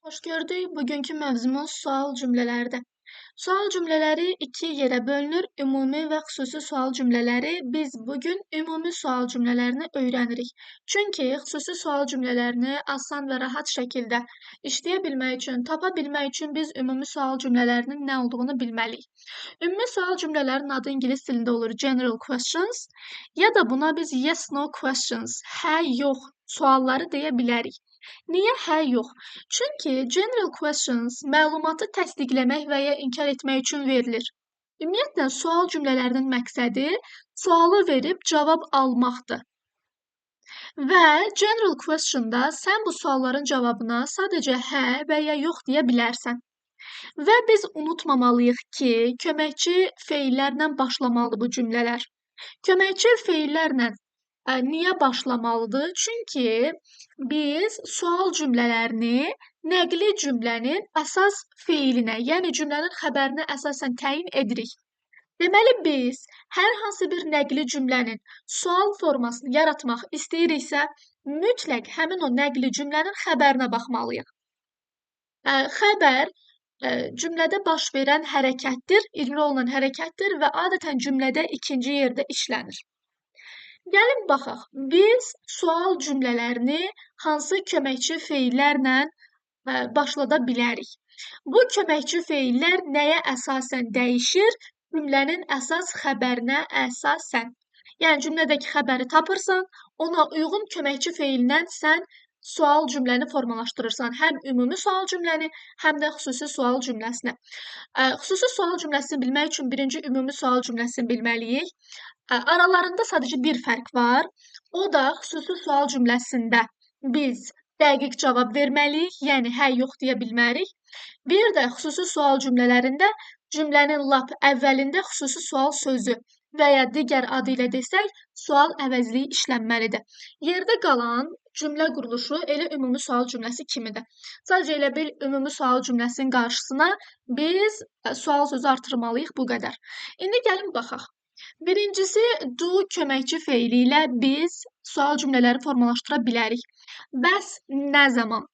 Xoş gördük. Bugünkü mövzumuz sual cümlələrdir. Sual cümlələri iki yerə bölünür. Ümumi və xüsusi sual cümlələri. Biz bugün ümumi sual cümlələrini öyrənirik. Çünki xüsusi sual cümlələrini asan və rahat şəkildə işləyə bilmək üçün, tapa bilmək üçün biz ümumi sual cümlələrinin nə olduğunu bilməliyik. Ümumi sual cümlələrinin adı ingilis dilində olur general questions ya da buna biz yes no questions, hə yox sualları deyə bilərik. Niyə hə yox? Çünki general questions məlumatı təsdiqləmək və ya inkar etmək üçün verilir. Ümumiyyətlə, sual cümlələrinin məqsədi sualı verib cavab almaqdır. Və general questionda sən bu sualların cavabına sadəcə hə və ya yox deyə bilərsən. Və biz unutmamalıyıq ki, köməkçi feillərlə başlamalıdır bu cümlələr. Köməkçi feillərlə niyə başlamalıdır? Çünki biz sual cümlələrini nəqli cümlənin əsas feilinə, yəni cümlənin xəbərinə əsasən təyin edirik. Deməli, biz hər hansı bir nəqli cümlənin sual formasını yaratmaq istəyiriksə, mütləq həmin o nəqli cümlənin xəbərinə baxmalıyıq. Xəbər cümlədə baş verən hərəkətdir, icra olunan hərəkətdir və adətən cümlədə ikinci yerdə işlənir. Gəlin baxaq, biz sual cümlələrini hansı köməkçi feillərlə başlada bilərik? Bu köməkçi feillər nəyə əsasən dəyişir? Cümlənin əsas xəbərinə əsasən. Yəni, cümlədəki xəbəri tapırsan, ona uyğun köməkçi feillə sən sual cümləni formalaşdırırsan. Həm ümumi sual cümləni, həm də xüsusi sual cümləsini. Xüsusi sual cümləsini bilmək üçün birinci ümumi sual cümləsini bilməliyik. Aralarında sadəcə bir fərq var. O da xüsusi sual cümləsində biz dəqiq cavab verməliyik, yəni hə, yox deyə bilmərik. Bir də xüsusi sual cümlələrində cümlənin lap əvvəlində xüsusi sual sözü və ya digər adı ilə desək, sual əvəzliyi işlənməlidir. Yerdə qalan cümlə quruluşu elə ümumi sual cümləsi kimidir. Sadəcə elə bil ümumi sual cümləsinin qarşısına biz sual sözü artırmalıyıq, bu qədər. İndi gəlin baxaq. Birincisi, do köməkçi feili ilə biz sual cümlələri formalaşdıra bilərik. Bəs nə zaman?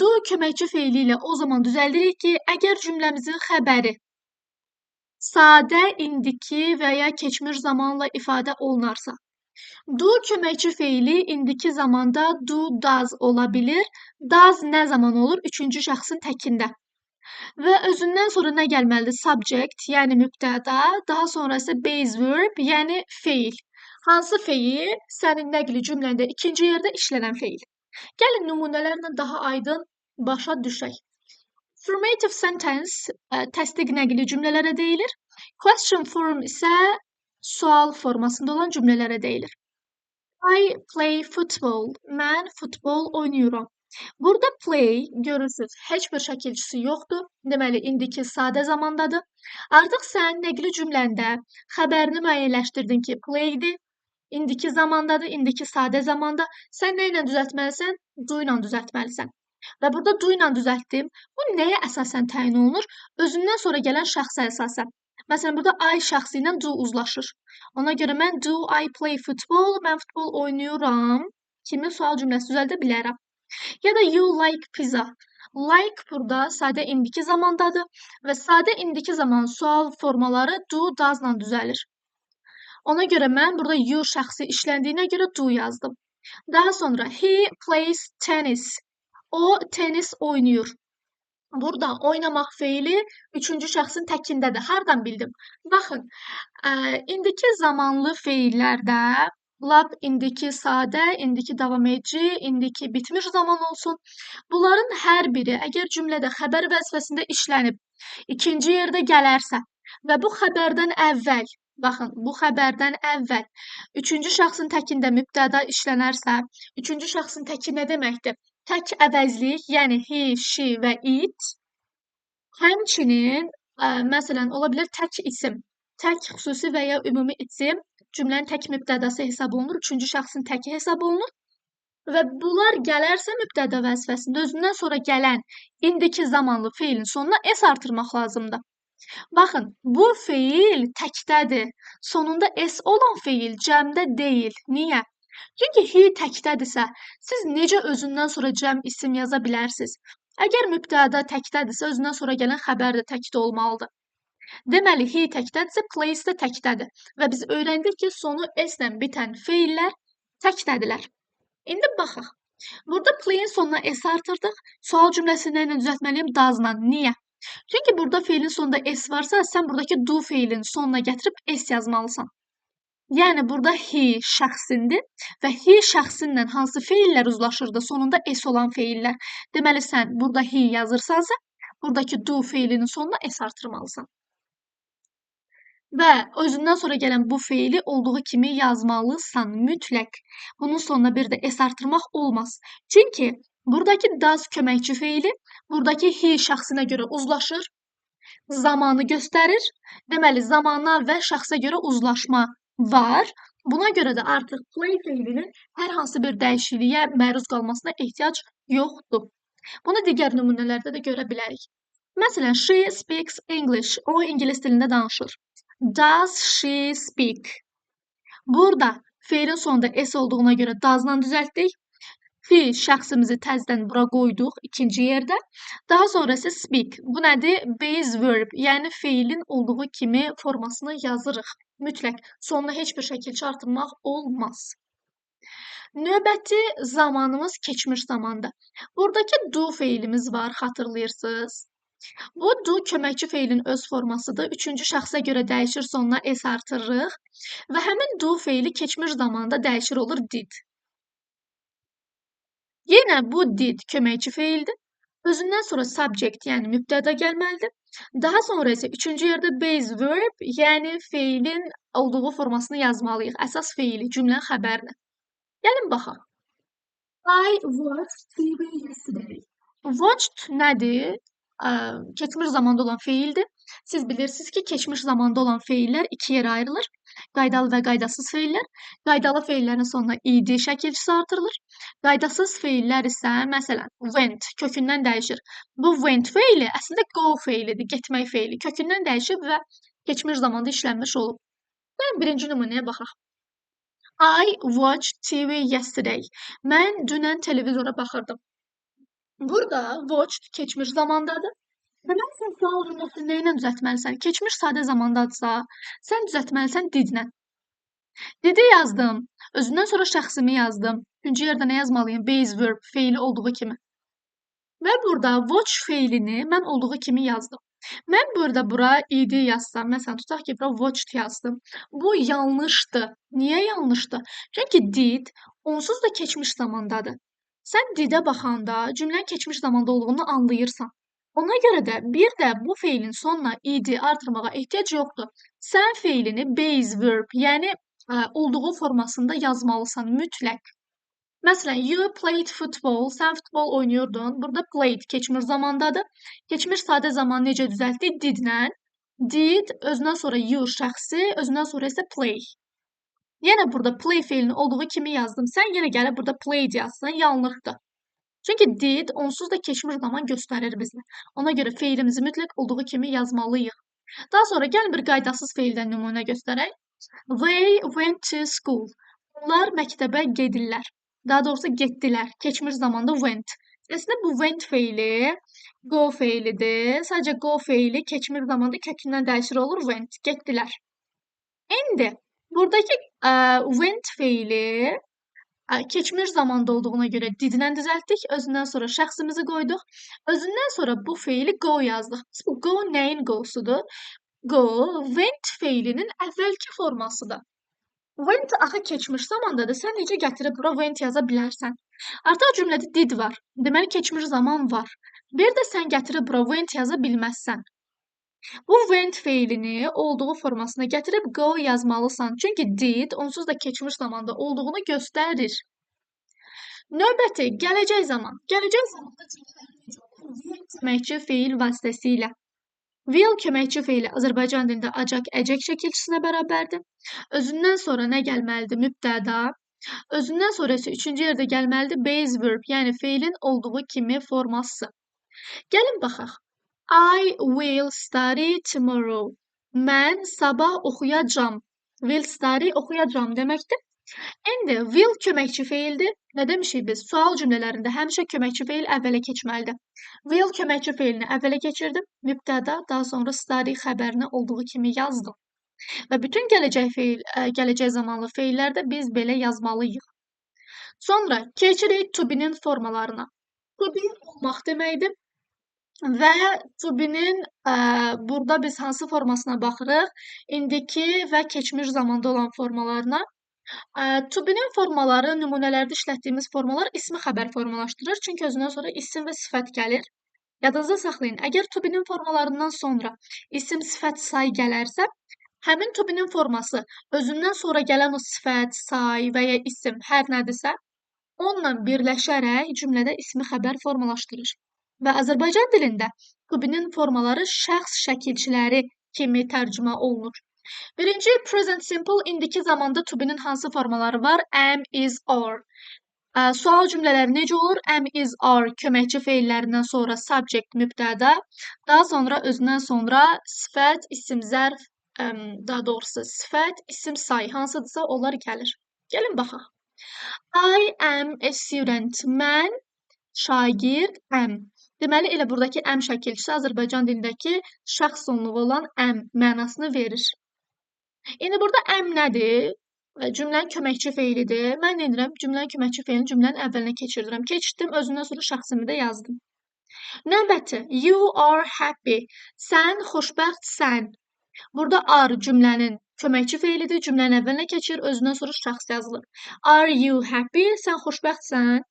Do köməkçi feili ilə o zaman düzəldirik ki, əgər cümləmizin xəbəri sadə, indiki və ya keçmiş zamanla ifadə olunarsa. Do köməkçi feili indiki zamanda do, does ola bilir. Does nə zaman olur? Üçüncü şəxsin təkində. Və özündən sonra nə gəlməlidir? Subject, yəni mübtəda, daha sonra isə base verb, yəni feil. Hansı feil? Sənin nəqli cümləndə ikinci yerdə işlənən feil. Gəlin nümunələrlə daha aydın başa düşək. Affirmative sentence təsdiq nəqli cümlələrə deyilir. Question form isə sual formasında olan cümlələrə deyilir. I play football. Mən futbol oynayıram. Burada play, görürsünüz, heç bir şəkilçisi yoxdur. Deməli, indiki sadə zamandadır. Artıq sən nəqli cümləndə xəbərini müəyyənləşdirdin ki, playdir, indiki zamandadır, indiki sadə zamanda. Sən nə ilə düzəltməlisən? Do ilə düzəltməlisən. Və burada do ilə düzəltdim. Bu nəyə əsasən təyin olunur? Özündən sonra gələn şəxsə əsasən. Məsələn, burada I şəxsi ilə do uzlaşır. Ona görə mən do I play football, mən futbol oynayıram kimi sual cümləsi düzəldə bilərəm. Ya da you like pizza. Like burada sadə indiki zamandadır və sadə indiki zaman sual formaları do, does ilə düzəlir. Ona görə mən burada you şəxsi işləndiyinə görə do yazdım. Daha sonra he plays tennis. O tenis oynayır. Burada oynamaq feili üçüncü şəxsin təkindədir. Hardan bildim? Baxın, indiki zamanlı feillərdə lap indiki sadə, indiki davam edici, indiki bitmiş zaman olsun. Bunların hər biri əgər cümlədə xəbər vəzifəsində işlənib ikinci yerdə gələrsə və bu xəbərdən əvvəl, baxın, bu xəbərdən əvvəl üçüncü şəxsin təkində mübtəda işlənərsə, üçüncü şəxsin təki nə deməkdir? Tək əvəzlik, yəni he, she və it, həmçinin, məsələn, ola bilər tək isim, tək xüsusi və ya ümumi isim cümlənin tək mübtədası hesab olunur, üçüncü şəxsin təki hesab olunur və bunlar gələrsə mübtəda vəzifəsində özündən sonra gələn indiki zamanlı feilin sonuna s artırmaq lazımdır. Baxın, bu feil təkdədir. Sonunda s olan feil cəmdə deyil. Niyə? Çünki he təkdədirsə, siz necə özündən sonra cəm isim yaza bilərsiniz? Əgər mübtəda təkdədirsə, özündən sonra gələn xəbər də təkdə olmalıdır. Deməli, he təkdədirsə, place də təkdədir və biz öyrəndik ki, sonu s-lə bitən feillər təkdədirlər. İndi baxaq. Burada play'in sonuna s artırdıq. Sual cümləsini ilə düzəltməliyəm? Does-la. Niyə? Çünki burada feilin sonunda s varsa, sən buradakı do feilin sonuna gətirib s yazmalısan. Yəni burada he şəxsindir və he şəxsinlə hansı feillər uzlaşır da sonunda s olan feillər. Deməli sən burada he yazırsansa, buradakı do feilinin sonuna s artırmalısan. Və özündən sonra gələn bu feili olduğu kimi yazmalısan mütləq. Bunun sonuna bir də s artırmaq olmaz. Çünki buradakı does köməkçi feili buradakı he şəxsinə görə uzlaşır, zamanı göstərir. Deməli, zamana və şəxsə görə uzlaşma var. Buna görə də artıq play feilinin hər hansı bir dəyişikliyə məruz qalmasına ehtiyac yoxdur. Bunu digər nümunələrdə də görə bilərik. Məsələn, she speaks English. O ingilis dilində danışır. Does she speak? Burada feilin sonunda s olduğuna görə does-la düzəltdik. He şəxsimizi təzədən bura qoyduq ikinci yerdə. Daha sonra isə speak. Bu nədir? Base verb, yəni feilin olduğu kimi formasını yazırıq. Mütləq. Sonuna heç bir şəkil çarptırmaq olmaz. Növbəti zamanımız keçmiş zamanda. Buradakı do feilimiz var, xatırlayırsınız. Bu do köməkçi feilin öz formasıdır. Üçüncü şəxsə görə dəyişir, sonuna s artırırıq. Və həmin do feili keçmiş zamanda dəyişir olur did. Yenə bu did köməkçi feildir. Özündən sonra subject, yəni mübtəda gəlməlidir. Daha sonra isə üçüncü yerdə base verb, yəni feilin olduğu formasını yazmalıyıq. Əsas feili, cümlənin xəbərini. Gəlin baxaq. I watched TV yesterday. Watched nədir? Keçmiş zamanda olan feildir. Siz bilirsiniz ki, keçmiş zamanda olan feillər iki yerə ayrılır. Qaydalı və qaydasız feillər. Qaydalı feillərin sonuna id şəkilçisi artırılır. Qaydasız feillər isə, məsələn, went kökündən dəyişir. Bu went feili əslində go feilidir, getmək feili. Kökündən dəyişib və keçmiş zamanda işlənmiş olub. Gəlin birinci nümunəyə baxaq. I watched TV yesterday. Mən dünən televizora baxırdım. Burada watched keçmiş zamandadır. Deməli, sən sual cümləsini nə ilə düzəltməlisən? Keçmiş sadə zamandadırsa, sən düzəltməlisən didlə. Didi yazdım. Özündən sonra şəxsimi yazdım. Üçüncü yerdə nə yazmalıyım? Base verb, feili olduğu kimi. Və burada watch feilini mən olduğu kimi yazdım. Mən burada bura id yazsam, məsələn, tutaq ki, bura watched yazdım. Bu yanlışdır. Niyə yanlışdır? Çünki did onsuz da keçmiş zamandadır. Sən didə baxanda cümlənin keçmiş zamanda olduğunu anlayırsan. Ona görə də bir də bu feilin sonuna id artırmağa ehtiyac yoxdur. Sən feilini base verb, yəni olduğu formasında yazmalısan mütləq. Məsələn, you played football, sən futbol oynuyordun. Burada played keçmiş zamandadır. Keçmiş sadə zaman necə düzəltdik? Didlə. Did, özündən sonra you şəxsi, özündən sonra isə play. Yenə burada play feilini olduğu kimi yazdım. Sən yenə gəlib burada played yazsan, yanlışdır. Çünki did onsuz da keçmiş zaman göstərir bizə. Ona görə feilimizi mütləq olduğu kimi yazmalıyıq. Daha sonra gəlin bir qaydasız feildən nümunə göstərək. They went to school. Onlar məktəbə gedirlər. Daha doğrusu getdilər. Keçmiş zamanda went. Əslində bu went feili go feilidir. Sadəcə go feili keçmiş zamanda kökündən dəyişir olur went. Getdilər. İndi buradakı went feili keçmiş zamanda olduğuna görə didlə düzəltdik. Özündən sonra şəxsimizi qoyduq. Özündən sonra bu feili go yazdıq. Bu go nəyin go'sudur? Go, went feilinin əvvəlki formasıdır. Went axı keçmiş zamandadır. Sən necə gətirib bura went yaza bilərsən? Artıq cümlədə did var. Deməli, keçmiş zaman var. Bir də sən gətirib bura went yaza bilməzsən. Bu went feilini olduğu formasına gətirib go yazmalısan. Çünki did onsuz da keçmiş zamanda olduğunu göstərir. Növbəti, gələcək zaman. Gələcək zamanda köməkçi feil vasitəsilə. Will köməkçi feili Azərbaycan dilində acaq, əcək şəkilçisinə bərabərdir. Özündən sonra nə gəlməlidir? Mübtəda. Özündən sonra isə üçüncü yerdə gəlməlidir base verb, yəni feilin olduğu kimi forması. Gəlin baxaq. I will study tomorrow. Mən sabah oxuyacam. Will study oxuyacam deməkdir. İndi will köməkçi feildir. Nə demişik biz? Sual cümlələrində həmişə köməkçi feil əvvələ keçməlidir. Will köməkçi feilini əvvələ keçirdim. Mübtəda, daha sonra study xəbərini olduğu kimi yazdım. Və bütün gələcək zamanlı feillərdə biz belə yazmalıyıq. Sonra keçirik to be-nin formalarına. To be olmaq deməkdir. Və to be-nin burada biz hansı formasına baxırıq? İndiki və keçmiş zamanda olan formalarına. To be-nin formaları, nümunələrdə işlətdiyimiz formalar ismi xəbər formalaşdırır. Çünki özündən sonra isim və sifət gəlir. Yadınızda saxlayın. Əgər to be-nin formalarından sonra isim, sifət, say gələrsə, həmin to be-nin forması özündən sonra gələn o sifət, say və ya isim hər nədirsə, onunla birləşərək cümlədə ismi xəbər formalaşdırır. Və Azərbaycan dilində to be-nin formaları şəxs şəkilçiləri kimi tərcümə olunur. Birinci present simple indiki zamanda to be-nin hansı formaları var? Am, is, are. Sual cümlələri necə olur? Am, is, are köməkçi feillərindən sonra subject mübtəda, daha sonra özündən sonra sifət, isim, zərf, daha doğrusu sifət, isim, say hansıdırsa onlar gəlir. Gəlin baxaq. I am a student. Mən şagirdəm. Deməli, elə buradakı am şəkilçisi Azərbaycan dilindəki şəxs sonluğu olan am mənasını verir. İndi burada am nədir? Cümlənin köməkçi feilidir. Mən nə edirəm? Cümlənin köməkçi feilini cümlənin əvvəlinə keçirdirəm. Keçirdim, özündən sonra şəxsimi də yazdım. Növbəti, you are happy. Sən xoşbəxtsən. Burada are cümlənin köməkçi feilidir. Cümlənin əvvəlinə keçir, özündən sonra şəxs yazılır. Are you happy? Sən xoşbəxtsən.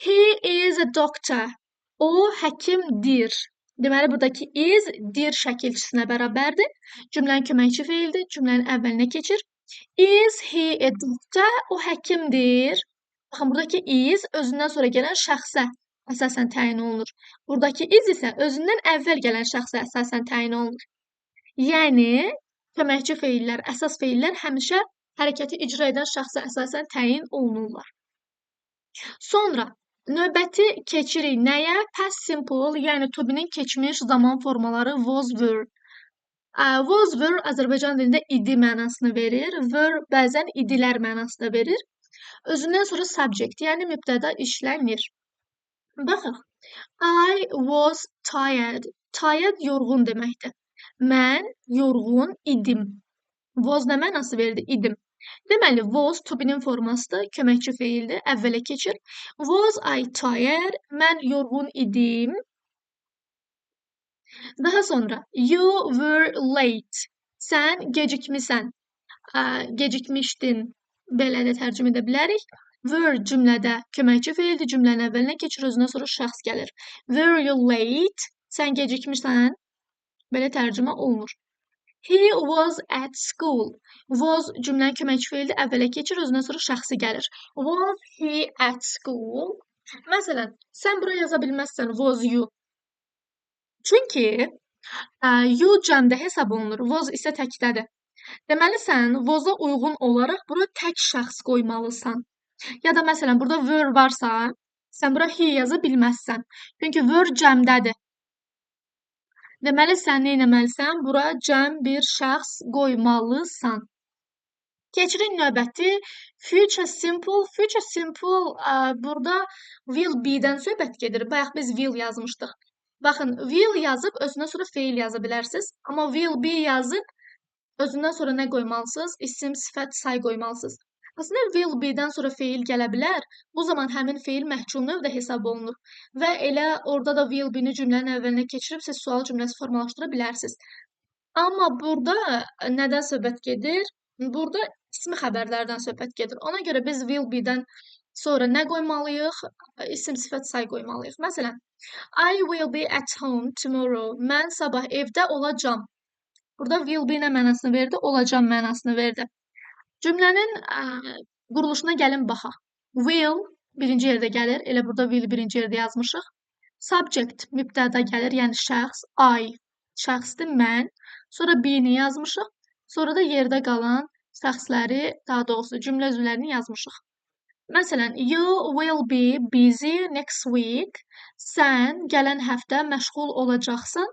He is a doctor. O həkimdir. Deməli, buradakı is dir şəkilçisinə bərabərdir. Cümlənin köməkçi feildir. Cümlənin əvvəlinə keçir. Is he a doctor? O həkimdir. Baxın, buradakı is özündən sonra gələn şəxsə əsasən təyin olunur. Buradakı is isə özündən əvvəl gələn şəxsə əsasən təyin olunur. Yəni, köməkçi feillər, əsas feillər həmişə hərəkəti icra edən şəxsə əsasən təyin olunurlar. Sonra növbəti keçirik nəyə? Past simple, yəni to be-nin keçmiş zaman formaları was, were. Was, were Azərbaycan dilində idi mənasını verir. Were bəzən idilər mənasını verir. Özündən sonra subject, yəni mübtəda işlənir. Baxaq. I was tired. Tired yorğun deməkdir. Mən yorğun idim. Was nə mənası verdi? İdim. Deməli, was to be-nin formasıdır, köməkçi feildir, əvvələ keçir. Was I tired? Mən yorğun idim. Daha sonra, you were late. Sən gecikmisən. Gecikmişdin. Belə də tərcümə edə bilərik. Were cümlədə köməkçi feildir, cümlənin əvvəlinə keçir, özündən sonra şəxs gəlir. Were you late? Sən gecikmirsən. Belə tərcümə olunur. He was at school. Was cümlənin köməkçi feildir, əvvələ keçir, özündən sonra şəxsi gəlir. Was he at school? Məsələn, sən bura yaza bilməzsən was you. Çünki you cəmdə hesab olunur, was isə təkdədir. Deməli, sən was-a uyğun olaraq bura tək şəxs qoymalısan. Ya da məsələn, burada were varsa, sən bura he yaza bilməzsən. Çünki were cəmdədir. Deməli, sən nə etməlisən? Bura cəm bir şəxs qoymalısan. Keçirik növbəti future simple. Future simple burada will be-dən söhbət gedir. Bayaq biz will yazmışdıq. Baxın, will yazıb özündən sonra feil yaza bilərsiniz. Amma will be yazıb özündən sonra nə qoymalısınız? İsim, sifət, say qoymalısınız. Aslında will be-dən sonra feil gələ bilər. Bu zaman həmin feil məhcul növdə hesab olunur. Və elə orada da will be-ni cümlənin əvvəlinə keçirib siz sual cümləsi formalaşdıra bilərsiniz. Amma burada nədən söhbət gedir? Burada ismi xəbərlərdən söhbət gedir. Ona görə biz will be-dən sonra nə qoymalıyıq? İsim, sifət, say qoymalıyıq. Məsələn, I will be at home tomorrow. Mən sabah evdə olacam. Burada will be nə mənasını verdi? Olacam mənasını verdi. Cümlənin quruluşuna gəlin baxaq. Will birinci yerdə gəlir. Elə burada will birinci yerdə yazmışıq. Subject mübtəda gəlir, yəni şəxs. I şəxsdir, mən. Sonra be-ni yazmışıq. Sonra da yerdə qalan şəxsləri, daha doğrusu cümlə üzvlərini yazmışıq. Məsələn, you will be busy next week. Sən gələn həftə məşğul olacaqsan.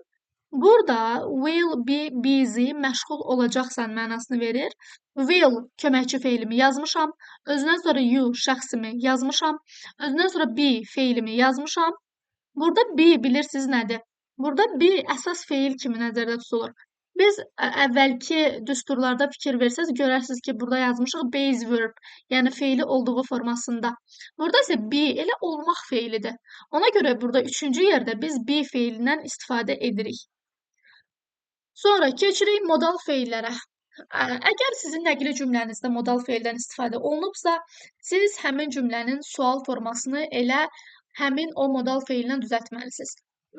Burada will be busy, məşğul olacaqsan mənasını verir. Will köməkçi feilimi yazmışam. Özündən sonra you şəxsimi yazmışam. Özündən sonra be feilimi yazmışam. Burada be bilirsiniz nədir? Burada be əsas feil kimi nəzərdə tutulur. Biz əvvəlki düsturlarda fikir versəz, görərsiniz ki, burada yazmışıq base verb, yəni feili olduğu formasında. Burada isə be elə olmaq feilidir. Ona görə burada üçüncü yerdə biz be feilindən istifadə edirik. Sonra keçirik modal feillərə. Əgər sizin nəqli cümlənizdə modal feildən istifadə olunubsa, siz həmin cümlənin sual formasını elə həmin o modal feillə düzəltməlisiniz.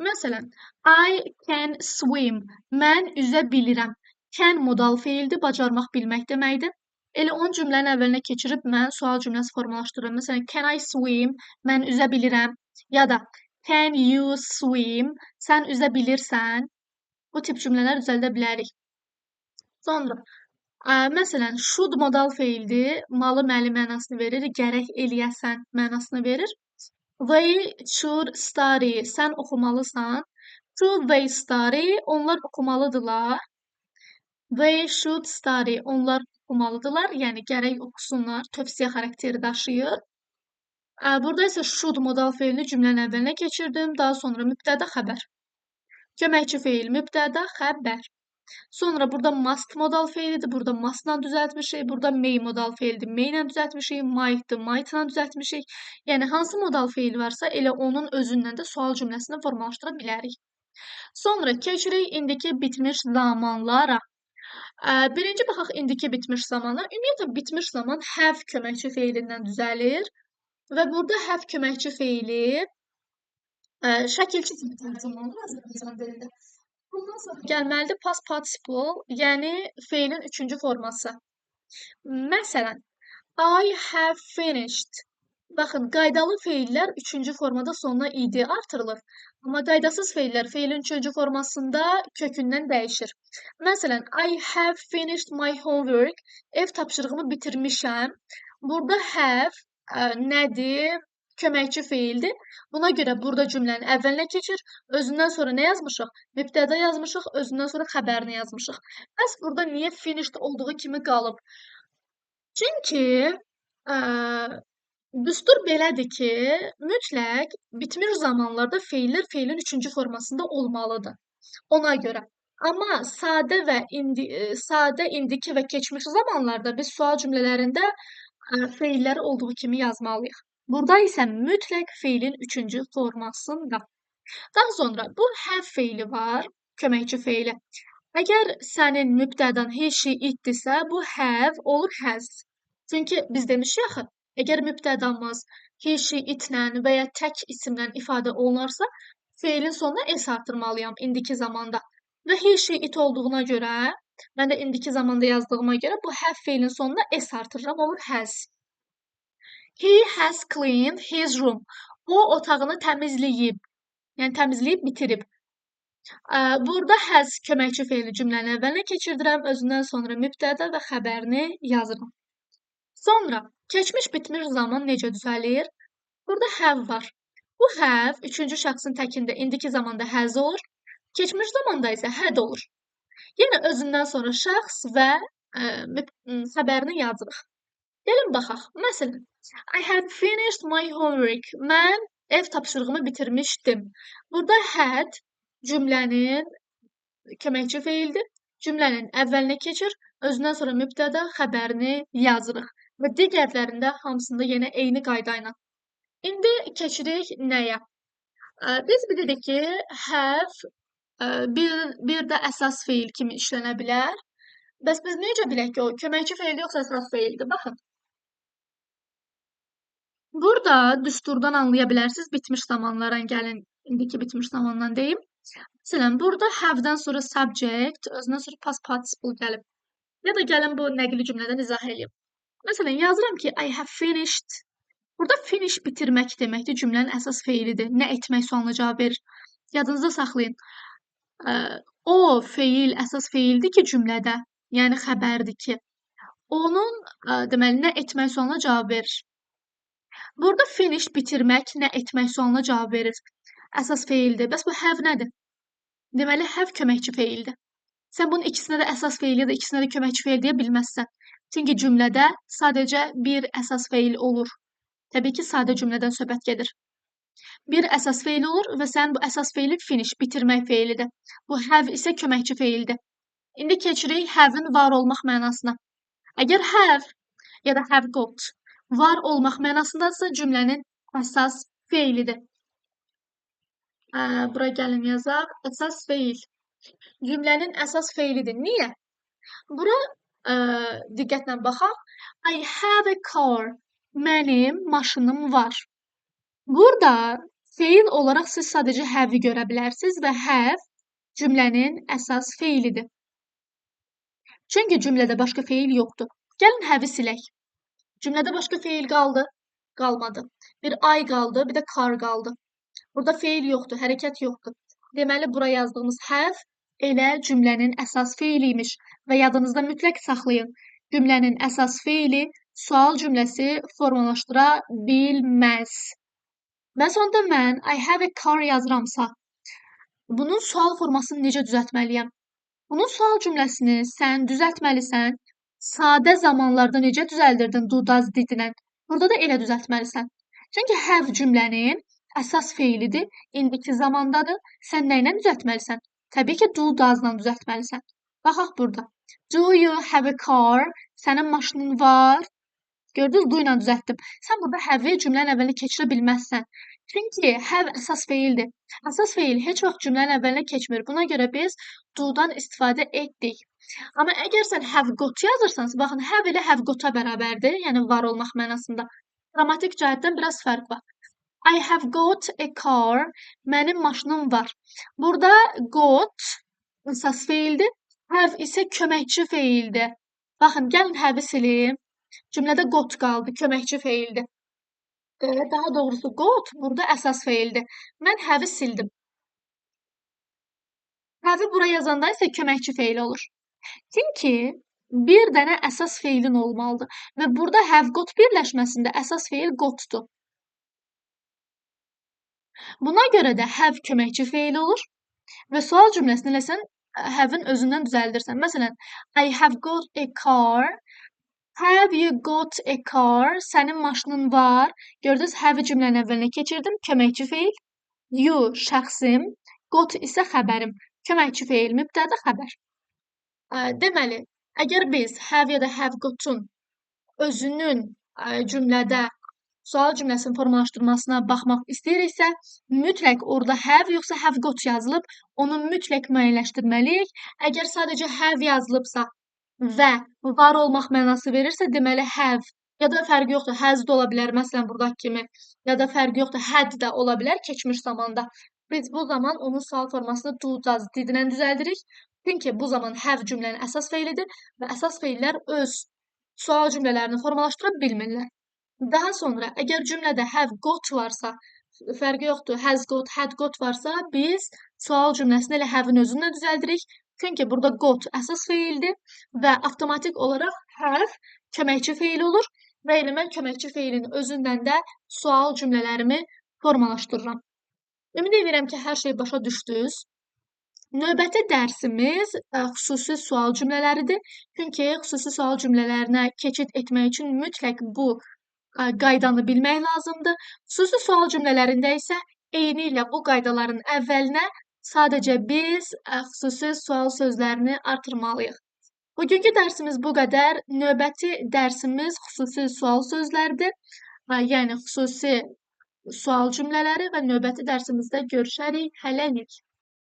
Məsələn, I can swim. Mən üzə bilirəm. Can modal feildir, bacarmaq bilmək deməkdir. Elə onun cümlənin əvvəlinə keçirib mən sual cümləsi formalaşdırıram. Məsələn, can I swim? Mən üzə bilirəm. Ya da can you swim? Sən üzə bilirsən? Bu tip cümlələr düzəldə bilərik. Sonra, məsələn, should modal feildir. Malı məli mənasını verir. Gərək eləyəsən mənasını verir. They should study. Sən oxumalısan. Should they study? Onlar oxumalıdırlar. They should study. Onlar oxumalıdırlar. Yəni, gərək oxusunlar. Tövsiyə xarakteri daşıyır. Burada isə should modal feilini cümlənin əvvəlinə keçirdim. Daha sonra mübtəda xəbər. Köməkçi feil mübtəda xəbər. Sonra burada must modal feilidir. Burada mustla düzəltmişik. Burada may modal feildir. May ilə düzəltmişik. Might'dır. Might ilə düzəltmişik. Yəni hansı modal feil varsa elə onun özündən də sual cümləsini formalaşdıra bilərik. Sonra keçirik indiki bitmiş zamanlara. Birinci baxaq indiki bitmiş zamana. Ümumiyyətlə bitmiş zaman have köməkçi feilindən düzəlir və burada have köməkçi feili şəkilçi kimi tərcümə olunur Azərbaycan dilində. Bundan sonra gəlməlidir past participle, yəni feilin üçüncü forması. Məsələn, I have finished. Baxın, qaydalı feillər üçüncü formada sonuna id artırılır. Amma qaydasız feillər feilin üçüncü formasında kökündən dəyişir. Məsələn, I have finished my homework. Ev tapşırığımı bitirmişəm. Burada have nədir? Köməkçi feildir. Buna görə burada cümlənin əvvəlinə keçir. Özündən sonra nə yazmışıq? Mübtəda yazmışıq, özündən sonra xəbərini yazmışıq. Bəs burada niyə finished olduğu kimi qalıb? Çünki düstur belədir ki, mütləq bitmiş zamanlarda feillər feilin üçüncü formasında olmalıdır. Ona görə. Amma sadə indiki və keçmiş zamanlarda biz sual cümlələrində feilləri olduğu kimi yazmalıyıq. Burada isə mütləq feilin üçüncü formasında. Daha sonra bu have feili var, köməkçi feili. Əgər sənin mübtədan he, she, itdirsə, bu have olur has. Çünki biz demişik axı, əgər mübtədamız he, she, itlə və ya tək isimlə ifadə olunarsa, feilin sonuna s artırmalıyam indiki zamanda. Və he, she, it olduğuna görə, mən də indiki zamanda yazdığıma görə bu have feilin sonuna s artırıram, olur has. He has cleaned his room. O otağını təmizləyib. Yəni təmizləyib bitirib. Burada has köməkçi feili cümlənin əvvəlinə keçirdirəm. Özündən sonra mübtəda və xəbərini yazıram. Sonra keçmiş bitmiş zaman necə düzəlir? Burada have var. Bu have üçüncü şəxsin təkində indiki zamanda has olur. Keçmiş zamanda isə had olur. Yəni özündən sonra şəxs və xəbərini yazırıq. Gəlin baxaq. Məsələn, I had finished my homework. Mən ev tapşırığımı bitirmişdim. Burada had cümlənin köməkçi feildir. Cümlənin əvvəlinə keçir, özündən sonra mübtəda xəbərini yazırıq. Və digərlərində hamısında yenə eyni qayda ilə. İndi keçirik nəyə? Biz bilirik ki, have bir də əsas feil kimi işlənə bilər. Bəs biz necə bilək ki, o köməkçi feil yoxsa əsas feildir? Baxın. Burada düsturdan anlaya bilərsiniz bitmiş zamanlara gəlin, indiki bitmiş zamandan deyim. Məsələn, burada have-dən sonra subject, özündən sonra past participle gəlib. Ya da gəlin bu nəqli cümlədən izah edeyim. Məsələn, yazıram ki, I have finished. Burada finish bitirmək deməkdir, cümlənin əsas feilidir. Nə etmək sualına cavab verir. Yadınızda saxlayın. O feil əsas feildir ki, cümlədə, yəni xəbərdir ki, onun deməli, nə etmək sualına cavab verir. Burada finish bitirmək, nə etmək sualına cavab verir. Əsas feildir. Bəs bu have nədir? Deməli, have köməkçi feildir. Sən bunun ikisinə də əsas feil ya da ikisinə də köməkçi feil deyə bilməzsən. Çünki cümlədə sadəcə bir əsas feil olur. Təbii ki, sadə cümlədən söhbət gedir. Bir əsas feil olur və sənin bu əsas feili finish, bitirmək feilidir. Bu have isə köməkçi feildir. İndi keçirik have-in var olmaq mənasına. Əgər have ya da have got var olmaq mənasındadırsa cümlənin əsas feilidir. Bura gəlin yazaq. Əsas feil. Cümlənin əsas feilidir. Niyə? Bura diqqətlə baxaq. I have a car. Mənim maşınım var. Burada feil olaraq siz sadəcə have-i görə bilərsiniz və have cümlənin əsas feilidir. Çünki cümlədə başqa feil yoxdur. Gəlin have-i silək. Cümlədə başqa feil qaldı? Qalmadı. Bir I qaldı, bir də car qaldı. Burada feil yoxdur, hərəkət yoxdur. Deməli, bura yazdığımız have elə cümlənin əsas feiliymiş və yadınızda mütləq saxlayın. Cümlənin əsas feili sual cümləsi formalaşdıra bilməz. Və sonda mən I have a car yazıramsa, bunun sual formasını necə düzəltməliyəm? Bunun sual cümləsini sən düzəltməlisən. Sadə zamanlarda necə düzəldirdin do, does, did-lə? Burada da elə düzəltməlisən. Çünki have cümlənin əsas feilidir, indiki zamandadır. Sən nə ilə düzəltməlisən? Təbii ki, do, does-la düzəltməlisən. Baxaq burada. Do you have a car? Sənin maşının var. Gördünüz, do ilə düzəltdim. Sən burada have-i cümlənin əvvəlinə keçirə bilməzsən. Çünki have əsas feildir. Əsas feil heç vaxt cümlənin əvvəlinə keçmir. Buna görə biz do-dan istifadə etdik. Amma əgər sən have got yazırsanız, baxın, have ilə have got-a bərabərdir, yəni var olmaq mənasında. Qrammatik cəhətdən biraz fərq var. I have got a car. Mənim maşınım var. Burada got əsas feildir. Have isə köməkçi feildir. Baxın, gəlin have-i silim. Cümlədə got qaldı, köməkçi feildir. Daha doğrusu got burada əsas feildir. Mən have-i sildim. Have-i bura yazanda isə köməkçi feil olur. Çünki bir dənə əsas feilin olmalıdır. Və burada have got birləşməsində əsas feil gotdur. Buna görə də have köməkçi feil olur və sual cümləsini elə sən have-in özündən düzəldirsən. Məsələn, I have got a car. Have you got a car? Sənin maşının var. Gördünüz, have-i cümlənin əvvəlinə keçirdim. Köməkçi feil. You şəxsim. Got isə xəbərim. Köməkçi feil, mübtədə xəbər. Deməli, əgər biz have ya da have got-un özünün cümlədə sual cümləsinin formalaşdırmasına baxmaq istəyiriksə, mütləq orada have yoxsa have got yazılıb, onu mütləq müəyyənləşdirməliyik. Əgər sadəcə have yazılıbsa və var olmaq mənası verirsə, deməli have ya da fərqi yoxdur, has da ola bilər, məsələn, buradakı kimi, ya da fərqi yoxdur, had da ola bilər keçmiş zamanda. Biz bu zaman onun sual formasını do, does, did-lə düzəldirik. Çünki bu zaman have cümlənin əsas feilidir və əsas feillər öz sual cümlələrini formalaşdıra bilmirlər. Daha sonra, əgər cümlədə have got varsa, fərqi yoxdur, has got, had got varsa, biz sual cümləsini elə have-in özünlə düzəldirik. Çünki burada got əsas feildir və avtomatik olaraq have köməkçi feil olur və elə mən köməkçi feilin özündən də sual cümlələrimi formalaşdırıram. Ümid edirəm ki, hər şey başa düşdünüz. Növbəti dərsimiz xüsusi sual cümlələridir. Çünki xüsusi sual cümlələrinə keçid etmək üçün mütləq bu qaydanı bilmək lazımdır. Xüsusi sual cümlələrində isə eynilə bu qaydaların əvvəlinə sadəcə biz xüsusi sual sözlərini artırmalıyıq. Bugünkü dərsimiz bu qədər. Növbəti dərsimiz xüsusi sual sözləridir. Yəni xüsusi sual cümlələri və növbəti dərsimizdə görüşərik. Hələlik.